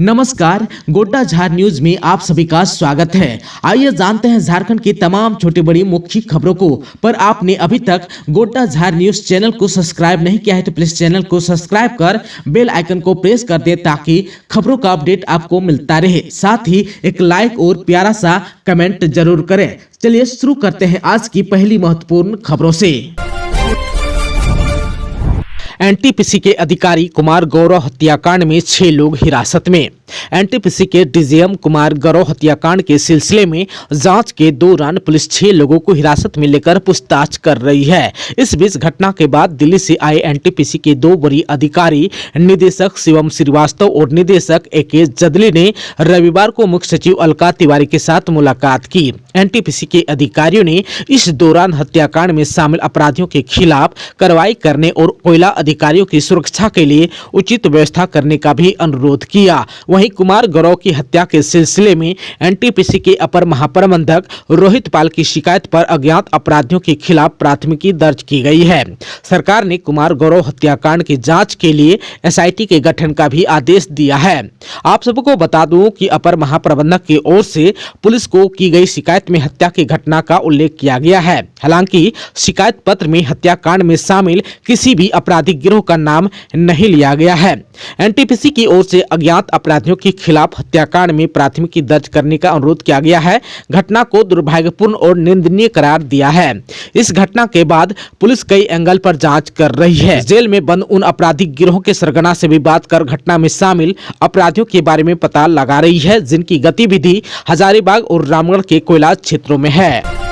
नमस्कार, गोड्डा झार न्यूज में आप सभी का स्वागत है। आइए जानते हैं झारखंड की तमाम छोटी बड़ी मुख्य खबरों को। पर आपने अभी तक गोड्डा झार न्यूज चैनल को सब्सक्राइब नहीं किया है तो प्लीज चैनल को सब्सक्राइब कर बेल आइकन को प्रेस कर दे ताकि खबरों का अपडेट आपको मिलता रहे। साथ ही एक लाइक और प्यारा सा कमेंट जरूर करें। चलिए शुरू करते हैं आज की पहली महत्वपूर्ण खबरों से। एनटीपीसी के अधिकारी कुमार गौरव हत्याकांड में 6 लोग हिरासत में। एनटीपीसी के डीजीएम कुमार गौरव हत्याकांड के सिलसिले में जांच के दौरान पुलिस 6 लोगों को हिरासत में लेकर पूछताछ कर रही है। इस बीच घटना के बाद दिल्ली से आए एनटीपीसी के 2 वरीय अधिकारी निदेशक शिवम श्रीवास्तव और निदेशक एके जदली ने रविवार को मुख्य सचिव अलका तिवारी के साथ मुलाकात की। एनटीपीसी के अधिकारियों ने इस दौरान हत्याकांड में शामिल अपराधियों के खिलाफ कार्रवाई करने और कोयला अधिकारियों की सुरक्षा के लिए उचित व्यवस्था करने का भी अनुरोध किया। वहीं कुमार गौरव की हत्या के सिलसिले में एनटीपीसी के अपर महाप्रबंधक रोहित पाल की शिकायत पर अज्ञात अपराधियों के खिलाफ प्राथमिकी दर्ज की गई है। सरकार ने कुमार गौरव हत्याकांड की जांच के लिए एसआईटी के गठन का भी आदेश दिया है। आप सबको बता दूं कि अपर महाप्रबंधक की ओर से पुलिस को की गई शिकायत में हत्या की घटना का उल्लेख किया गया है। हालांकि शिकायत पत्र में हत्याकांड में शामिल किसी भी आपराधिक गिरोह का नाम नहीं लिया गया है। एनटीपीसी की ओर से अज्ञात अपराधियों के खिलाफ हत्याकांड में प्राथमिकी दर्ज करने का अनुरोध किया गया है। घटना को दुर्भाग्यपूर्ण और निंदनीय करार दिया है। इस घटना के बाद पुलिस कई एंगल पर जांच कर रही है। जेल में बंद उन आपराधिक गिरोह के सरगना से भी बात कर घटना में शामिल अपराधियों के बारे में पता लगा रही है, जिनकी गतिविधि हजारीबाग और रामगढ़ के कोयला क्षेत्रों में है।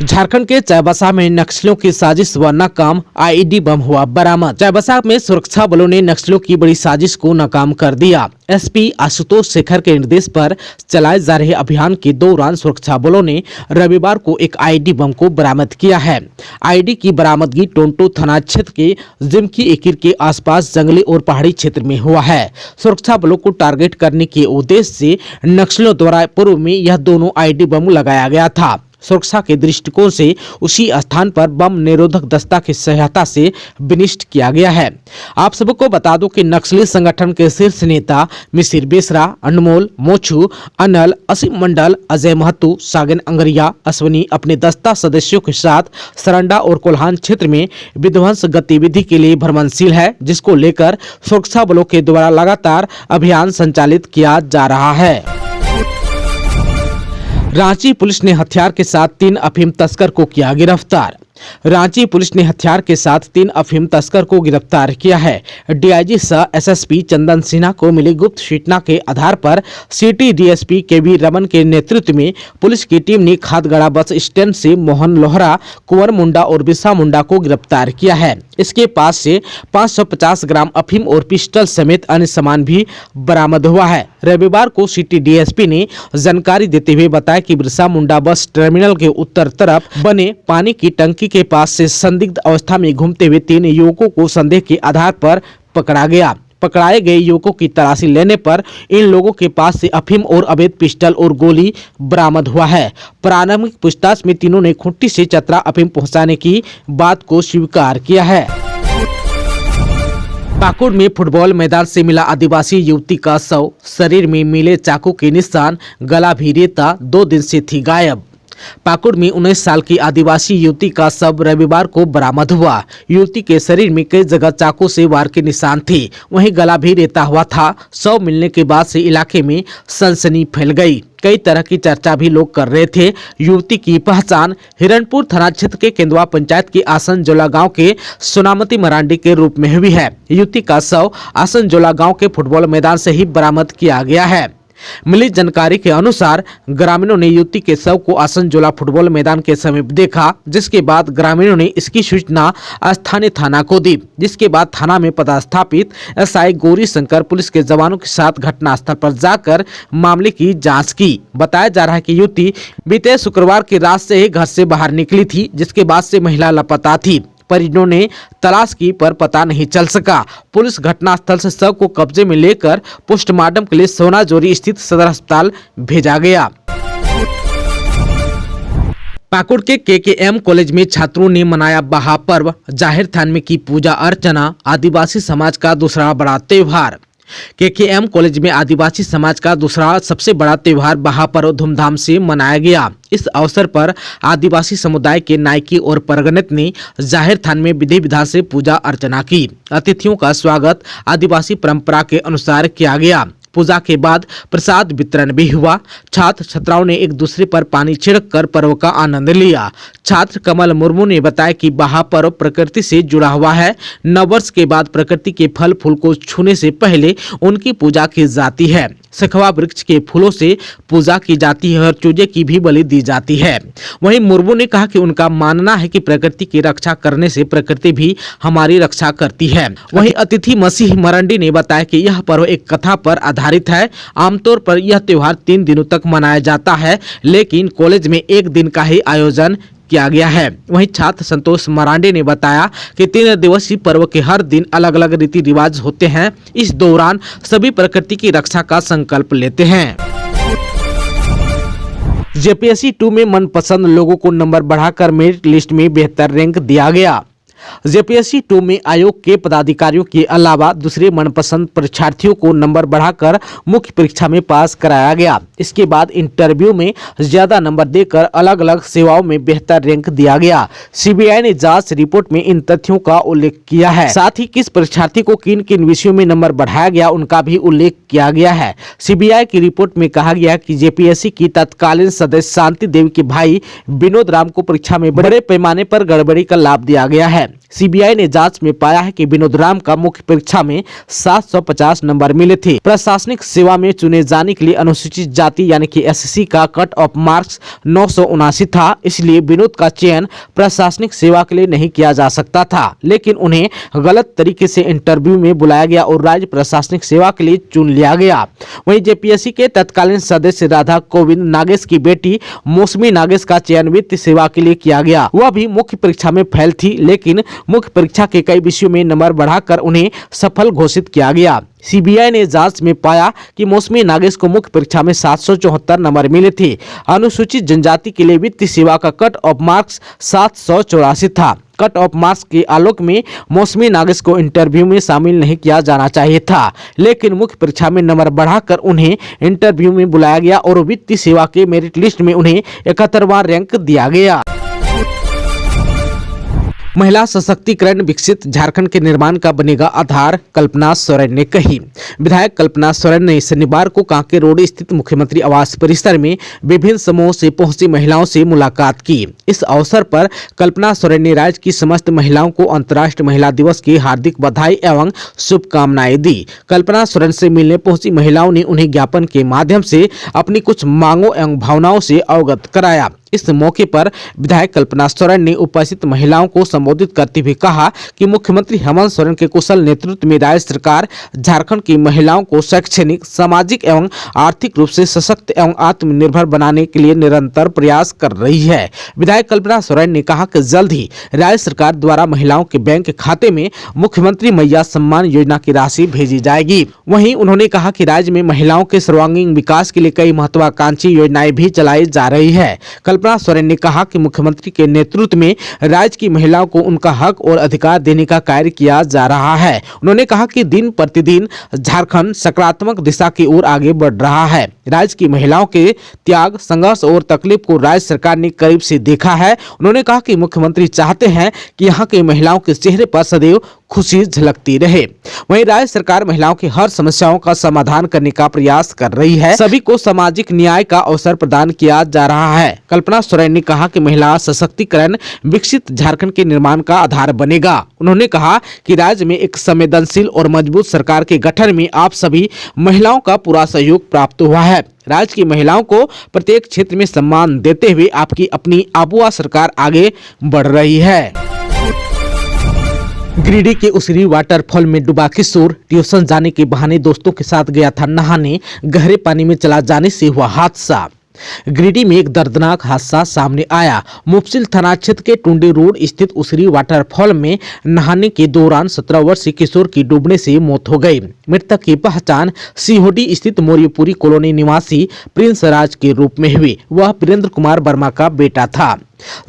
झारखंड के चाईबासा में नक्सलियों की साजिश व नाकाम आईईडी बम हुआ बरामद। चाईबासा में सुरक्षा बलों ने नक्सलियों की बड़ी साजिश को नाकाम कर दिया। एसपी आशुतोष शेखर के निर्देश पर चलाए जा रहे अभियान के दौरान सुरक्षा बलों ने रविवार को एक आईईडी बम को बरामद किया है। आईईडी की बरामदगी टोंटो थाना क्षेत्र के जिमकी एकिर के आसपास जंगली और पहाड़ी क्षेत्र में हुआ है। सुरक्षा बलों को टारगेट करने के उद्देश्य से नक्सलियों द्वारा पूर्व में यह दोनों आईईडी बम लगाया गया था। सुरक्षा के दृष्टिकोण से उसी स्थान पर बम निरोधक दस्ता की सहायता से विनिष्ट किया गया है। आप सबको बता दो कि नक्सली संगठन के शीर्ष नेता मिसिर बेसरा, अनमोल मोचू, अनल, असीम मंडल, अजय महतो, सागन अंगरिया, अश्वनी अपने दस्ता सदस्यों के साथ सरंडा और कोल्हान क्षेत्र में विध्वंस गतिविधि के लिए भ्रमणशील है, जिसको लेकर सुरक्षा बलों के द्वारा लगातार अभियान संचालित किया जा रहा है। रांची पुलिस ने हथियार के साथ 3 अफीम तस्कर को किया गिरफ्तार। रांची पुलिस ने हथियार के साथ 3 अफीम तस्कर को गिरफ्तार किया है। डीआईजी सह एसएसपी चंदन सिन्हा को मिली गुप्त सूचना के आधार पर सिटी डीएसपी केवी रमन के नेतृत्व में पुलिस की टीम ने खादगड़ा बस स्टैंड से मोहन लोहरा, कुंवर मुंडा और बिरसा मुंडा को गिरफ्तार किया है। इसके पास से 550 ग्राम अफीम और पिस्टल समेत अन्य सामान भी बरामद हुआ है। रविवार को सिटी डीएसपी ने जानकारी देते हुए बताया कि बिरसा मुंडा बस टर्मिनल के उत्तर तरफ बने पानी की टंकी के पास से संदिग्ध अवस्था में घूमते हुए 3 युवकों को संदेह के आधार पर पकड़ा गया। पकड़ाए गए युवकों की तलाशी लेने पर इन लोगों के पास से अफीम और अवैध पिस्टल और गोली बरामद हुआ है। प्रारंभिक पूछताछ में तीनों ने खुट्टी से चतरा अफीम पहुंचाने की बात को स्वीकार किया है। पाकुड़ में फुटबॉल मैदान से मिला आदिवासी युवती का शव, शरीर में मिले चाकू के निशान, गला भी रेता, 2 दिन से थी गायब। पाकुड़ में 19 साल की आदिवासी युवती का शव रविवार को बरामद हुआ। युवती के शरीर में कई जगह चाकू से वार के निशान थे, वहीं गला भी रेता हुआ था। शव मिलने के बाद से इलाके में सनसनी फैल गई। कई तरह की चर्चा भी लोग कर रहे थे। युवती की पहचान हिरणपुर थाना क्षेत्र के केंदुआ पंचायत के आसन जोला गांव के सोनामती मरांडी के रूप में हुई है। युवती का शव आसन जोला गांव के फुटबॉल मैदान से ही बरामद किया गया है। मिली जानकारी के अनुसार ग्रामीणों ने युवती के शव को आसनजोला फुटबॉल मैदान के समीप देखा, जिसके बाद ग्रामीणों ने इसकी सूचना स्थानीय थाना को दी, जिसके बाद थाना में पदस्थापित एसआई गौरी शंकर पुलिस के जवानों के साथ घटनास्थल पर जाकर मामले की जांच की। बताया जा रहा है कि युवती बीते शुक्रवार की रात से ही घर से बाहर निकली थी, जिसके बाद से महिला लापता थी। परिजनों ने तलाश की पर पता नहीं चल सका। पुलिस घटनास्थल से शव को कब्जे में लेकर पोस्टमार्टम के लिए सोनाजोरी स्थित सदर अस्पताल भेजा गया। पाकुड़ के केकेएम कॉलेज में छात्रों ने मनाया बहा पर्व, जाहिर थान में की पूजा अर्चना। आदिवासी समाज का दूसरा बड़ा त्योहार। केकेएम कॉलेज में आदिवासी समाज का दूसरा सबसे बड़ा त्योहार महापर्व धूमधाम से मनाया गया। इस अवसर पर आदिवासी समुदाय के नायकी और परगणित ने जाहिर थान में विधि विधान से पूजा अर्चना की। अतिथियों का स्वागत आदिवासी परंपरा के अनुसार किया गया। पूजा के बाद प्रसाद वितरण भी हुआ। छात्र छात्राओं ने एक दूसरे पर पानी छिड़ककर पर्व का आनंद लिया। छात्र कमल मुर्मू ने बताया कि महापर्व प्रकृति से जुड़ा हुआ है। नववर्ष के बाद प्रकृति के फल फूल को छूने से पहले उनकी पूजा की जाती है। सखवा वृक्ष के फूलों से पूजा की जाती है और चूजे की भी बलि दी जाती है। वहीं मुर्मू ने कहा कि उनका मानना है कि प्रकृति की रक्षा करने से प्रकृति भी हमारी रक्षा करती है। वहीं अतिथि मसीह मरंडी ने बताया कि यह पर्व एक कथा पर आधारित है। आमतौर पर यह त्योहार 3 दिनों तक मनाया जाता है, लेकिन कॉलेज में 1 दिन का ही आयोजन किया गया है। वहीं छात्र संतोष मरांडे ने बताया कि 3 दिवसीय पर्व के हर दिन अलग अलग रीति रिवाज होते हैं। इस दौरान सभी प्रकृति की रक्षा का संकल्प लेते हैं। जेपीएससी 2 में मनपसंद लोगों को नंबर बढ़ाकर मेरिट लिस्ट में बेहतर रैंक दिया गया। जेपीएससी 2 में आयोग के पदाधिकारियों के अलावा दूसरे मनपसंद परीक्षार्थियों को नंबर बढ़ाकर मुख्य परीक्षा में पास कराया गया। इसके बाद इंटरव्यू में ज्यादा नंबर देकर अलग अलग सेवाओं में बेहतर रैंक दिया गया। सीबीआई ने जांच रिपोर्ट में इन तथ्यों का उल्लेख किया है। साथ ही किस परीक्षार्थी को किन किन विषयों में नंबर बढ़ाया गया उनका भी उल्लेख किया गया है। सीबीआई की रिपोर्ट में कहा गया कि जेपीएससी की तत्कालीन सदस्य शांति देवी के भाई विनोद राम को परीक्षा में बड़े पैमाने पर गड़बड़ी का लाभ दिया गया है। सीबीआई ने जांच में पाया है कि विनोद राम का मुख्य परीक्षा में 750 नंबर मिले थे। प्रशासनिक सेवा में चुने जाने के लिए अनुसूचित जाति यानी कि एससी का कट ऑफ मार्क्स 979 था। इसलिए विनोद का चयन प्रशासनिक सेवा के लिए नहीं किया जा सकता था, लेकिन उन्हें गलत तरीके से इंटरव्यू में बुलाया गया और राज्य प्रशासनिक सेवा के लिए चुन लिया गया। वहीं जेपीएससी के तत्कालीन सदस्य राधा कोविंद नागेश की बेटी मौसमी नागेश का चयन वित्त सेवा के लिए किया गया। वह भी मुख्य परीक्षा में फेल थी, लेकिन मुख्य परीक्षा के कई विषयों में नंबर बढ़ाकर उन्हें सफल घोषित किया गया। सीबीआई ने जांच में पाया कि मौसमी नागेश को मुख्य परीक्षा में 774 नंबर मिले थे। अनुसूचित जनजाति के लिए वित्तीय सेवा का कट ऑफ मार्क्स 784 था। कट ऑफ मार्क्स के आलोक में मौसमी नागेश को इंटरव्यू में शामिल नहीं किया जाना चाहिए था, लेकिन मुख्य परीक्षा में नंबर बढ़ाकर उन्हें इंटरव्यू में बुलाया गया और वित्तीय सेवा के मेरिट लिस्ट में उन्हें 71वां रैंक दिया गया। महिला सशक्तिकरण विकसित झारखंड के निर्माण का बनेगा आधार, कल्पना सोरेन ने कही। विधायक कल्पना सोरेन ने शनिवार को कांके रोड स्थित मुख्यमंत्री आवास परिसर में विभिन्न समूहों से पहुंची महिलाओं से मुलाकात की। इस अवसर पर कल्पना सोरेन ने राज्य की समस्त महिलाओं को अंतर्राष्ट्रीय महिला दिवस की हार्दिक बधाई एवं शुभकामनाएं दी। कल्पना सोरेन से मिलने पहुंची महिलाओं ने उन्हें ज्ञापन के माध्यम से अपनी कुछ मांगों एवं भावनाओं से अवगत कराया। इस मौके पर विधायक कल्पना सोरेन ने उपस्थित महिलाओं को संबोधित करते हुए कहा कि मुख्यमंत्री हेमंत सोरेन के कुशल नेतृत्व में राज्य सरकार झारखंड की महिलाओं को शैक्षणिक, सामाजिक एवं आर्थिक रूप से सशक्त एवं आत्मनिर्भर बनाने के लिए निरंतर प्रयास कर रही है। विधायक कल्पना सोरेन ने कहा कि जल्द ही राज्य सरकार द्वारा महिलाओं के बैंक खाते में मुख्यमंत्री मैया सम्मान योजना की राशि भेजी जाएगी। वहीं उन्होंने कहा कि राज्य में महिलाओं के सर्वांगीण विकास के लिए कई महत्वाकांक्षी योजनाएं भी चलाई जा रही है। कल्पना सोरेन ने कहा कि मुख्यमंत्री के नेतृत्व में राज्य की महिलाओं को उनका हक और अधिकार देने का कार्य किया जा रहा है। उन्होंने कहा कि दिन प्रतिदिन झारखंड सकारात्मक दिशा की ओर आगे बढ़ रहा है। राज्य की महिलाओं के त्याग, संघर्ष और तकलीफ को राज्य सरकार ने करीब से देखा है। उन्होंने कहा कि मुख्यमंत्री चाहते हैं कि यहाँ के महिलाओं के चेहरे पर सदैव खुशी झलकती रहे। वहीं राज्य सरकार महिलाओं की हर समस्याओं का समाधान करने का प्रयास कर रही है। सभी को सामाजिक न्याय का अवसर प्रदान किया जा रहा है। कल्पना सोरेन ने कहा कि महिला सशक्तिकरण विकसित झारखंड के निर्माण का आधार बनेगा। उन्होंने कहा कि राज्य में एक संवेदनशील और मजबूत सरकार के गठन में आप सभी महिलाओं का पूरा सहयोग प्राप्त हुआ है। राज्य की महिलाओं को प्रत्येक क्षेत्र में सम्मान देते हुए आपकी अपनी आबुआ सरकार आगे बढ़ रही है। गिरिडीह के उसरी वाटरफॉल में डूबा किशोर ट्यूशन जाने के बहाने दोस्तों के साथ गया था नहाने, गहरे पानी में चला जाने से हुआ हादसा। गिरिडीह में एक दर्दनाक हादसा सामने आया। मुफस्सिल थाना क्षेत्र के टुंडी रोड स्थित उसरी वाटरफॉल में नहाने के दौरान 17 वर्षीय किशोर की डूबने से मौत हो गई। मृतक की पहचान सीहोडी स्थित मौर्यपुरी कॉलोनी निवासी प्रिंस राज के रूप में हुई। वह वीरेंद्र कुमार वर्मा का बेटा था।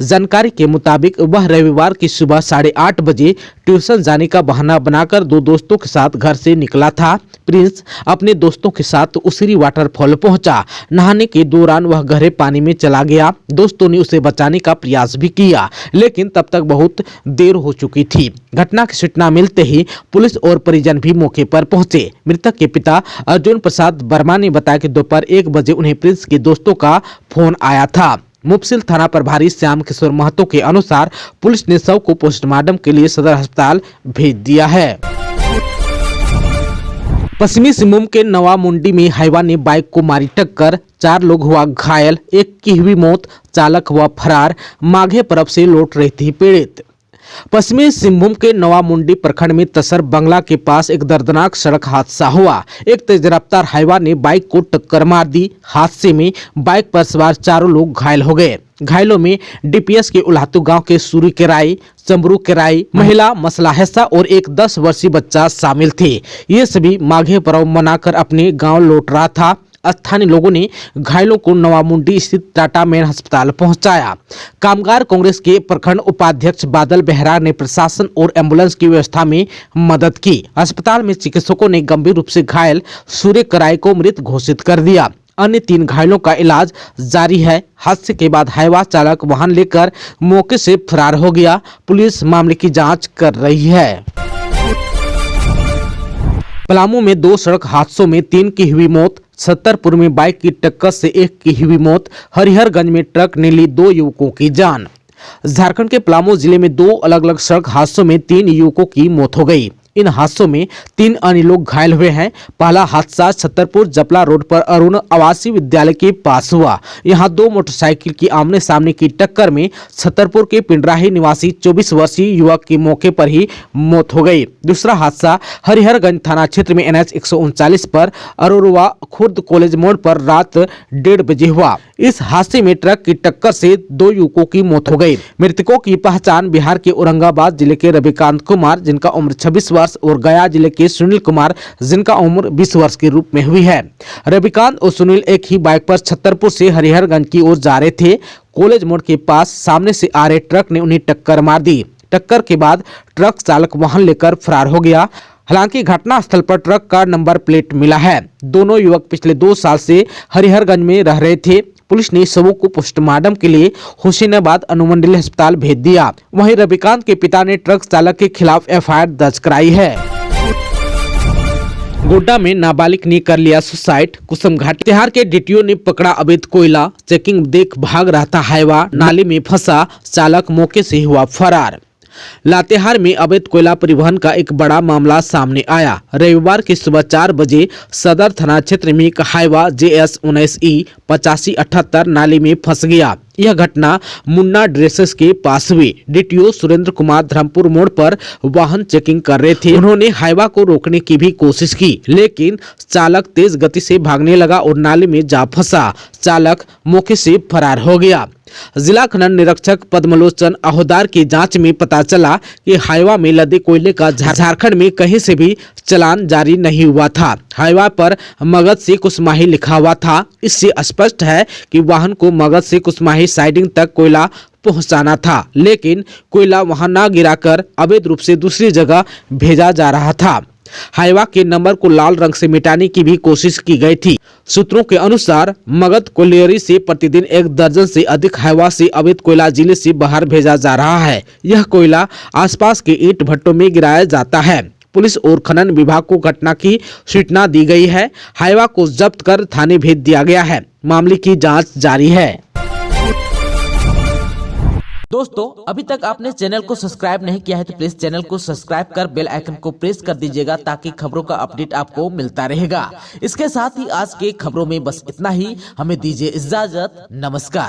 जानकारी के मुताबिक वह रविवार की सुबह 8:30 बजे ट्यूशन जाने का बहाना बनाकर दो दोस्तों के साथ घर से निकला था। प्रिंस अपने दोस्तों के साथ उसिरी वाटरफॉल पहुंचा। नहाने के दौरान वह गहरे पानी में चला गया। दोस्तों ने उसे बचाने का प्रयास भी किया, लेकिन तब तक बहुत देर हो चुकी थी। घटना की सूचना मिलते ही पुलिस और परिजन भी मौके पर पहुंचे। मृतक के पिता अर्जुन प्रसाद वर्मा ने बताया कि दोपहर 1 बजे उन्हें प्रिंस के दोस्तों का फोन आया था। मुफस्सिल थाना प्रभारी श्याम किशोर महतो के अनुसार पुलिस ने शव को पोस्टमार्टम के लिए सदर अस्पताल भेज दिया है। पश्चिमी सिंहभूम के नवा मुंडी में हाईवा ने बाइक को मारी टक्कर, 4 लोग हुआ घायल, 1 की हुई मौत, चालक हुआ फरार। माघे पर्व से लौट रही थी पीड़ित। पश्चिमी सिंहभूम के नवा मुंडी प्रखंड में तसर बंगला के पास एक दर्दनाक सड़क हादसा हुआ। एक तेज रफ्तार हाईवा ने बाइक को टक्कर मार दी। हादसे में बाइक पर सवार 4 लोग घायल हो गए। घायलों में डीपीएस के उल्हातू गांव के सूरी केराई, चंबरू केराई, महिला मसला हिस्सा और एक 10 वर्षीय बच्चा शामिल थे। ये सभी माघे पर्व मनाकर अपने गांव लौट रहा था। स्थानीय लोगों ने घायलों को नवा मुंडी स्थित टाटा मेन अस्पताल पहुंचाया। कामगार कांग्रेस के प्रखंड उपाध्यक्ष बादल बेहरा ने प्रशासन और एम्बुलेंस की व्यवस्था में मदद की। अस्पताल में चिकित्सकों ने गंभीर रूप से घायल सूर्य कराई को मृत घोषित कर दिया। अन्य 3 घायलों का इलाज जारी है। हादसे के बाद हाईवा चालक वाहन लेकर मौके से फरार हो गया। पुलिस मामले की जांच कर रही है। पलामू में 2 सड़क हादसों में 3 की हुई मौत, छतरपुर में बाइक की टक्कर से 1 की हुई मौत, हरिहरगंज में ट्रक ने ली 2 युवकों की जान। झारखंड के पलामू जिले में 2 अलग अलग सड़क हादसों में 3 युवकों की मौत हो गई। इन हादसों में 3 अन्य लोग घायल हुए हैं। पहला हादसा छतरपुर जपला रोड पर अरुण आवासीय विद्यालय के पास हुआ। यहां 2 मोटरसाइकिल की आमने सामने की टक्कर में छतरपुर के पिंडराही निवासी 24 वर्षीय युवक की मौके पर ही मौत हो गई। दूसरा हादसा हरिहरगंज थाना क्षेत्र में NH 139 पर अरोरवा खुर्द कॉलेज मोड़ पर रात 1:30 बजे हुआ। इस हादसे में ट्रक की टक्कर से 2 युवकों की मौत हो गई। मृतकों की पहचान बिहार के औरंगाबाद जिले के रविकांत कुमार, जिनका उम्र 26 वर्ष, और गया जिले के सुनील कुमार, जिनका उम्र 20 वर्ष के रूप में हुई है। रविकांत और सुनील एक ही बाइक पर छतरपुर से हरिहरगंज की ओर जा रहे थे। कॉलेज मोड़ के पास सामने से आ रहे ट्रक ने उन्हें टक्कर मार दी। टक्कर के बाद ट्रक चालक वाहन लेकर फरार हो गया। हालांकि घटनास्थल पर ट्रक का नंबर प्लेट मिला है। दोनों युवक पिछले 2 साल से हरिहरगंज में रह रहे थे। पुलिस ने शवों को पोस्टमार्टम के लिए हुसैनाबाद अनुमंडलीय अस्पताल भेज दिया। वहीं रविकांत के पिता ने ट्रक चालक के खिलाफ FIR दर्ज कराई है। गोड्डा में नाबालिग ने कर लिया सुसाइड, कुसुमघाटी तिहाड़ के DTO ने पकड़ा अवैध कोयला, चेकिंग देख भाग रहा था हाईवा, नाले में फंसा, चालक मौके से हुआ फरार। लातेहार में अवैध कोयला परिवहन का एक बड़ा मामला सामने आया। रविवार की सुबह 4 बजे सदर थाना क्षेत्र में एक हाईवा JS 19E 8578 नाले में फंस गया। यह घटना मुन्ना ड्रेसेस के पास हुई। DTO सुरेंद्र कुमार धर्मपुर मोड़ पर वाहन चेकिंग कर रहे थे। उन्होंने हाईवा को रोकने की भी कोशिश की, लेकिन चालक तेज गति से भागने लगा और नाले में जा फंसा। चालक मौके से फरार हो गया। जिला खनन निरीक्षक पद्मलोचन अहोदार की जांच में पता चला कि हाईवा में लदे कोयले का झारखंड में कहीं से भी चालान जारी नहीं हुआ था। हाईवा पर मगध से कुसमाही लिखा हुआ था। इससे स्पष्ट है कि वाहन को मगध से कुसमाही साइडिंग तक कोयला पहुंचाना था, लेकिन कोयला वहां न गिराकर अवैध रूप से दूसरी जगह भेजा जा रहा था। हाईवा के नंबर को लाल रंग से मिटाने की भी कोशिश की गई थी। सूत्रों के अनुसार मगध कोयलेरी से प्रतिदिन 1 दर्जन से अधिक हाईवा से अवैध कोयला जिले से बाहर भेजा जा रहा है। यह कोयला आसपास के ईंट भट्टों में गिराया जाता है। पुलिस और खनन विभाग को घटना की सूचना दी गई है। हाईवा को जब्त कर थाने भेज दिया गया है। मामले की जांच जारी है। दोस्तों, अभी तक आपने चैनल को सब्सक्राइब नहीं किया है तो प्लीज चैनल को सब्सक्राइब कर बेल आइकन को प्रेस कर दीजिएगा, ताकि खबरों का अपडेट आपको मिलता रहेगा। इसके साथ ही आज के खबरों में बस इतना ही। हमें दीजिए इजाजत। नमस्कार।